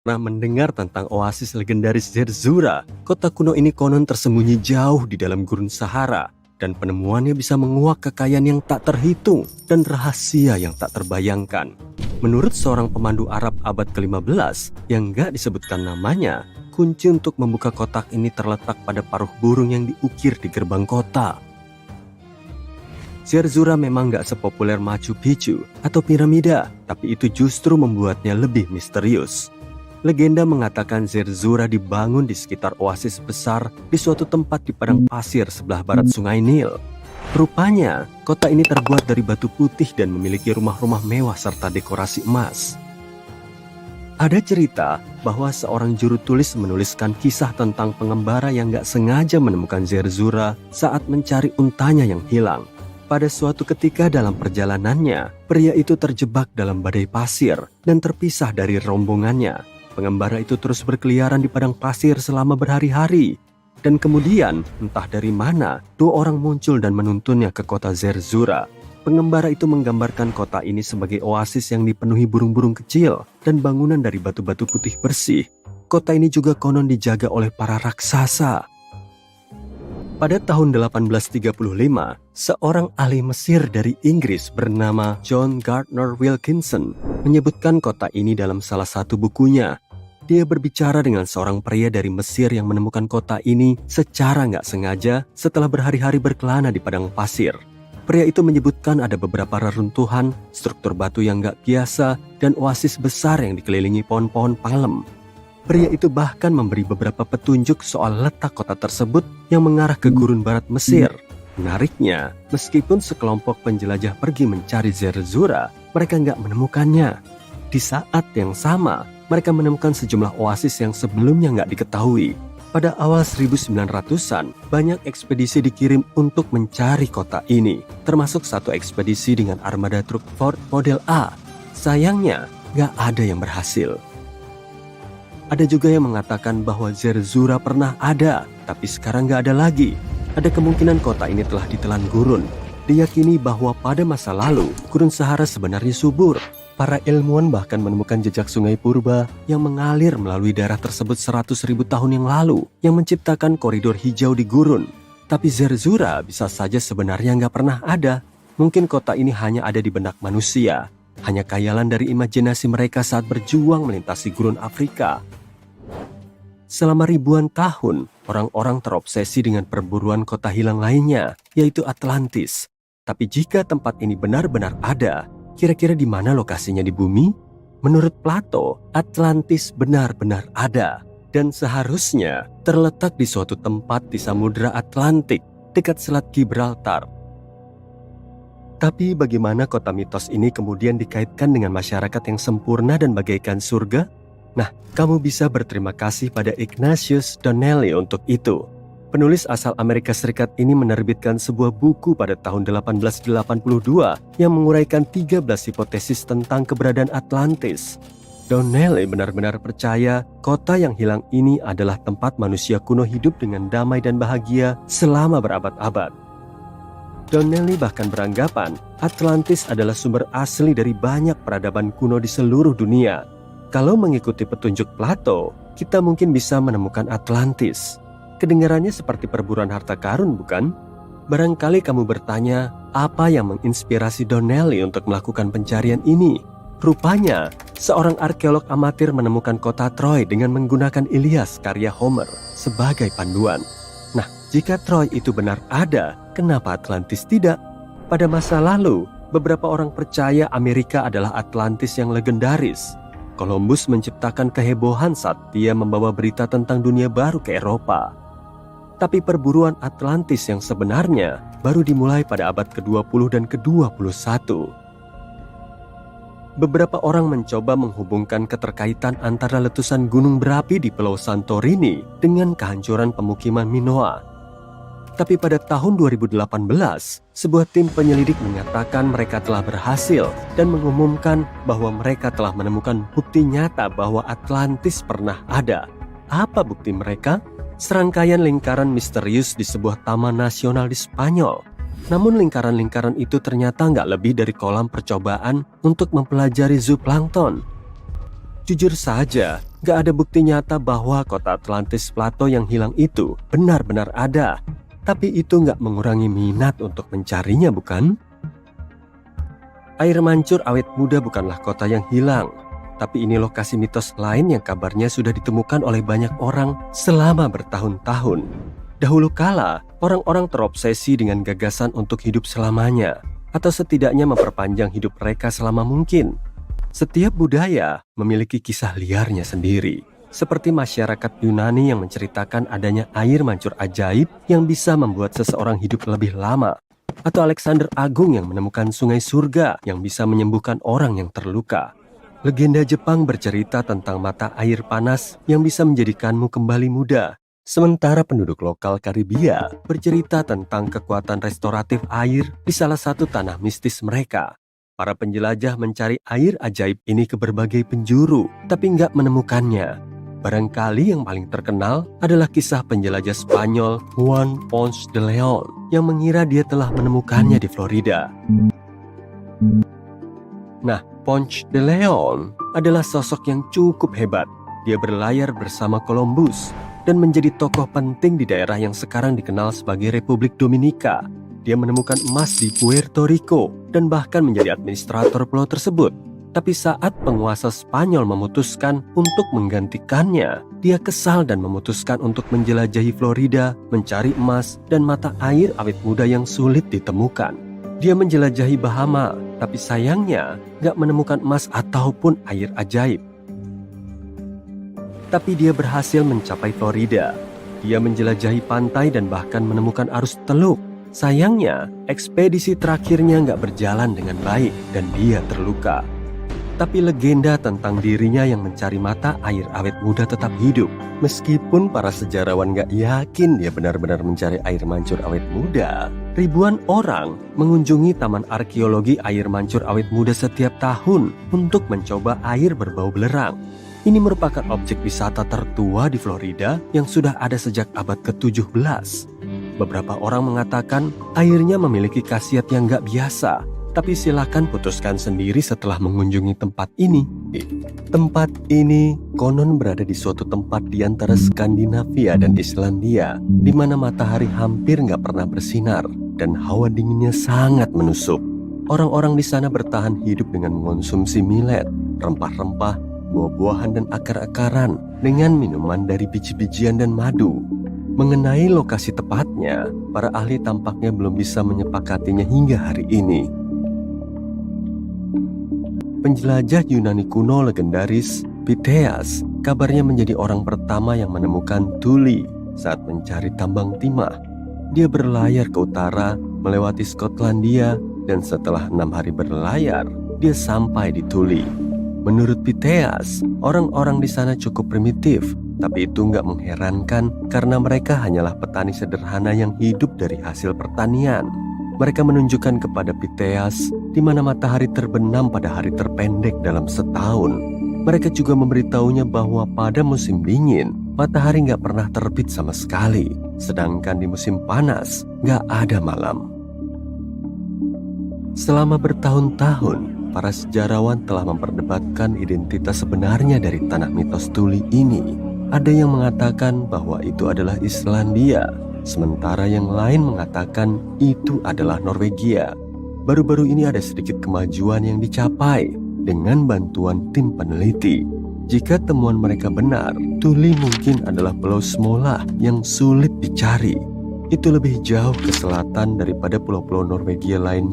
Pernah mendengar tentang oasis legendaris Zerzura? Kota kuno ini konon tersembunyi jauh di dalam gurun Sahara, dan penemuannya bisa menguak kekayaan yang tak terhitung dan rahasia yang tak terbayangkan. Menurut seorang pemandu Arab abad ke-15 yang gak disebutkan namanya, kunci untuk membuka kotak ini terletak pada paruh burung yang diukir di gerbang kota. Zerzura memang gak sepopuler Machu Picchu atau piramida, tapi itu justru membuatnya lebih misterius. Legenda mengatakan Zerzura dibangun di sekitar oasis besar di suatu tempat di padang pasir sebelah barat Sungai Nil. Rupanya, kota ini terbuat dari batu putih dan memiliki rumah-rumah mewah serta dekorasi emas. Ada cerita bahwa seorang juru tulis menuliskan kisah tentang pengembara yang gak sengaja menemukan Zerzura saat mencari untanya yang hilang. Pada suatu ketika dalam perjalanannya, pria itu terjebak dalam badai pasir dan terpisah dari rombongannya. Pengembara itu terus berkeliaran di padang pasir selama berhari-hari. Dan kemudian, entah dari mana, dua orang muncul dan menuntunnya ke kota Zerzura. Pengembara itu menggambarkan kota ini sebagai oasis yang dipenuhi burung-burung kecil dan bangunan dari batu-batu putih bersih. Kota ini juga konon dijaga oleh para raksasa. Pada tahun 1835, seorang ahli Mesir dari Inggris bernama John Gardner Wilkinson menyebutkan kota ini dalam salah satu bukunya. Dia berbicara dengan seorang pria dari Mesir yang menemukan kota ini secara nggak sengaja setelah berhari-hari berkelana di padang pasir. Pria itu menyebutkan ada beberapa reruntuhan, struktur batu yang nggak biasa, dan oasis besar yang dikelilingi pohon-pohon palem. Pria itu bahkan memberi beberapa petunjuk soal letak kota tersebut yang mengarah ke gurun barat Mesir. Menariknya, meskipun sekelompok penjelajah pergi mencari Zerzura, mereka nggak menemukannya. Di saat yang sama, mereka menemukan sejumlah oasis yang sebelumnya nggak diketahui. Pada awal 1900-an, banyak ekspedisi dikirim untuk mencari kota ini, termasuk satu ekspedisi dengan armada truk Ford Model A. Sayangnya, nggak ada yang berhasil. Ada juga yang mengatakan bahwa Zerzura pernah ada, tapi sekarang nggak ada lagi. Ada kemungkinan kota ini telah ditelan gurun. Diyakini bahwa pada masa lalu, gurun Sahara sebenarnya subur. Para ilmuwan bahkan menemukan jejak sungai purba yang mengalir melalui daerah tersebut 100.000 tahun yang lalu, yang menciptakan koridor hijau di gurun. Tapi Zerzura bisa saja sebenarnya nggak pernah ada. Mungkin kota ini hanya ada di benak manusia. Hanya khayalan dari imajinasi mereka saat berjuang melintasi gurun Afrika. Selama ribuan tahun, orang-orang terobsesi dengan perburuan kota hilang lainnya, yaitu Atlantis. Tapi jika tempat ini benar-benar ada, kira-kira di mana lokasinya di bumi? Menurut Plato, Atlantis benar-benar ada. Dan seharusnya terletak di suatu tempat di Samudra Atlantik, dekat Selat Gibraltar. Tapi bagaimana kota mitos ini kemudian dikaitkan dengan masyarakat yang sempurna dan bagaikan surga? Nah, kamu bisa berterima kasih pada Ignatius Donnelly untuk itu. Penulis asal Amerika Serikat ini menerbitkan sebuah buku pada tahun 1882 yang menguraikan 13 hipotesis tentang keberadaan Atlantis. Donnelly benar-benar percaya kota yang hilang ini adalah tempat manusia kuno hidup dengan damai dan bahagia selama berabad-abad. Donnelly bahkan beranggapan Atlantis adalah sumber asli dari banyak peradaban kuno di seluruh dunia. Kalau mengikuti petunjuk Plato, kita mungkin bisa menemukan Atlantis. Kedengarannya seperti perburuan harta karun, bukan? Barangkali kamu bertanya, apa yang menginspirasi Donnelly untuk melakukan pencarian ini? Rupanya, seorang arkeolog amatir menemukan kota Troy dengan menggunakan Ilias karya Homer sebagai panduan. Nah, jika Troy itu benar ada, kenapa Atlantis tidak? Pada masa lalu, beberapa orang percaya Amerika adalah Atlantis yang legendaris. Columbus menciptakan kehebohan saat dia membawa berita tentang dunia baru ke Eropa. Tapi perburuan Atlantis yang sebenarnya baru dimulai pada abad ke-20 dan ke-21. Beberapa orang mencoba menghubungkan keterkaitan antara letusan gunung berapi di Pulau Santorini dengan kehancuran pemukiman Minoa. Tapi pada tahun 2018, sebuah tim penyelidik menyatakan mereka telah berhasil dan mengumumkan bahwa mereka telah menemukan bukti nyata bahwa Atlantis pernah ada. Apa bukti mereka? Serangkaian lingkaran misterius di sebuah taman nasional di Spanyol. Namun lingkaran-lingkaran itu ternyata nggak lebih dari kolam percobaan untuk mempelajari zooplankton. Jujur saja, Gak ada bukti nyata bahwa kota Atlantis Plato yang hilang itu benar-benar ada. Tapi itu gak mengurangi minat untuk mencarinya, bukan? Air mancur awet muda bukanlah kota yang hilang. Tapi ini lokasi mitos lain yang kabarnya sudah ditemukan oleh banyak orang selama bertahun-tahun. Dahulu kala, orang-orang terobsesi dengan gagasan untuk hidup selamanya, atau setidaknya memperpanjang hidup mereka selama mungkin. Setiap budaya memiliki kisah liarnya sendiri, seperti masyarakat Yunani yang menceritakan adanya air mancur ajaib yang bisa membuat seseorang hidup lebih lama, atau Alexander Agung yang menemukan sungai surga yang bisa menyembuhkan orang yang terluka. Legenda Jepang bercerita tentang mata air panas yang bisa menjadikanmu kembali muda. Sementara penduduk lokal Karibia bercerita tentang kekuatan restoratif air di salah satu tanah mistis mereka. Para penjelajah mencari air ajaib ini ke berbagai penjuru, tapi nggak menemukannya. Barangkali yang paling terkenal adalah kisah penjelajah Spanyol Juan Ponce de Leon yang mengira dia telah menemukannya di Florida. Nah, Ponce de Leon adalah sosok yang cukup hebat. Dia berlayar bersama Columbus dan menjadi tokoh penting di daerah yang sekarang dikenal sebagai Republik Dominika. Dia menemukan emas di Puerto Rico dan bahkan menjadi administrator pulau tersebut. Tapi saat penguasa Spanyol memutuskan untuk menggantikannya, dia kesal dan memutuskan untuk menjelajahi Florida, mencari emas dan mata air awet muda yang sulit ditemukan. Dia menjelajahi Bahama, tapi sayangnya gak menemukan emas ataupun air ajaib. Tapi dia berhasil mencapai Florida. Dia menjelajahi pantai dan bahkan menemukan arus teluk. Sayangnya, ekspedisi terakhirnya nggak berjalan dengan baik dan dia terluka. Tapi legenda tentang dirinya yang mencari mata air awet muda tetap hidup. Meskipun para sejarawan nggak yakin dia benar-benar mencari air mancur awet muda, ribuan orang mengunjungi Taman Arkeologi Air Mancur Awet Muda setiap tahun untuk mencoba air berbau belerang. Ini merupakan objek wisata tertua di Florida yang sudah ada sejak abad ke-17. Beberapa orang mengatakan airnya memiliki khasiat yang gak biasa, tapi silakan putuskan sendiri setelah mengunjungi tempat ini. Tempat ini konon berada di suatu tempat di antara Skandinavia dan Islandia, di mana matahari hampir gak pernah bersinar dan hawa dinginnya sangat menusuk. Orang-orang di sana bertahan hidup dengan mengonsumsi millet, rempah-rempah, buah-buahan dan akar-akaran dengan minuman dari biji-bijian dan madu. Mengenai lokasi tepatnya, para ahli tampaknya belum bisa menyepakatinya hingga hari ini. Penjelajah Yunani kuno legendaris Pytheas kabarnya menjadi orang pertama yang menemukan tuli saat mencari tambang timah. Dia berlayar ke utara, melewati Skotlandia, dan setelah 6 hari berlayar, dia sampai di Tuli. Menurut Pytheas, orang-orang di sana cukup primitif, tapi itu nggak mengherankan karena mereka hanyalah petani sederhana yang hidup dari hasil pertanian. Mereka menunjukkan kepada Pytheas di mana matahari terbenam pada hari terpendek dalam setahun. Mereka juga memberitahunya bahwa pada musim dingin, matahari nggak pernah terbit sama sekali, sedangkan di musim panas nggak ada malam. Selama bertahun-tahun, para sejarawan telah memperdebatkan identitas sebenarnya dari tanah mitos Tuli ini. Ada yang mengatakan bahwa itu adalah Islandia, sementara yang lain mengatakan itu adalah Norwegia. Baru-baru ini ada sedikit kemajuan yang dicapai dengan bantuan tim peneliti. Jika temuan mereka benar, Tuli mungkin adalah pulau Smola yang sulit dicari. Itu lebih jauh ke selatan daripada pulau-pulau Norwegia lainnya